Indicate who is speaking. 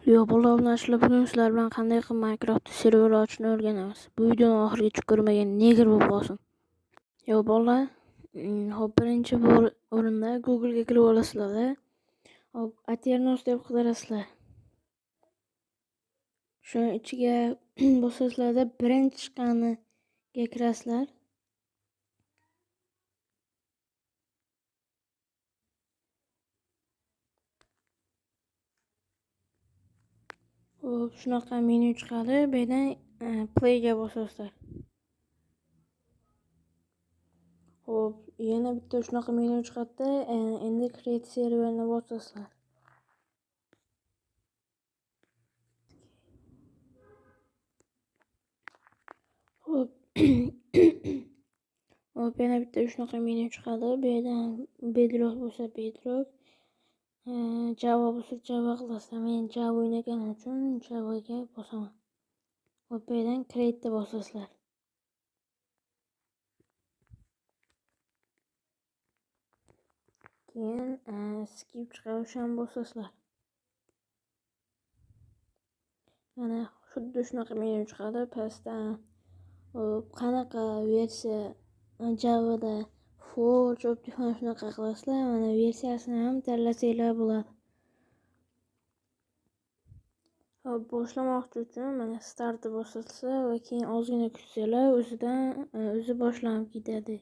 Speaker 1: Yo, bolalar bilan ishlab bugun sizlar bilan qanday qilib Minecraft server ochishni o'rganamiz. Bu videoni oxirigacha ko'rmagan neger bo'lib qolsin. Yo, bolalar, hop birinchi o'rinda Google ga kirib olasizlar. Hop Aternos deb qidirasizlar. Shuni ichiga bosasizlarda birinchi chiqqaniga kirasizlar. Hop shunaqa menu chiqadi. Bu yerdan play ga bosasizlar. Hop yana bitta shunaqa menu chiqadi. Endi create serverni bosasizlar. Hop hop yana bitta shunaqa menu chiqadi. Bu yerdan Bedrock bo'lsa Bedrock, Java bo'lsa Java qilasizlar. Men Java o'ynaganim uchun Javaga bosaman. Hop bu yerdan create bosasizlar. Keyin skip chiqadi, o'shani bosasizlar. Mana xuddi shunaqa menu chiqadi. Pastdan qanaqa versiya Javada Forge, Optifine shunaqa qilasizlar. Mana versiyasini ham tanlasanglar bo'ladi. Hop boshlamoqchi uchun mana start bosasizlar va keyin ozgina kutsanglar o'zi boshlanib ketadi.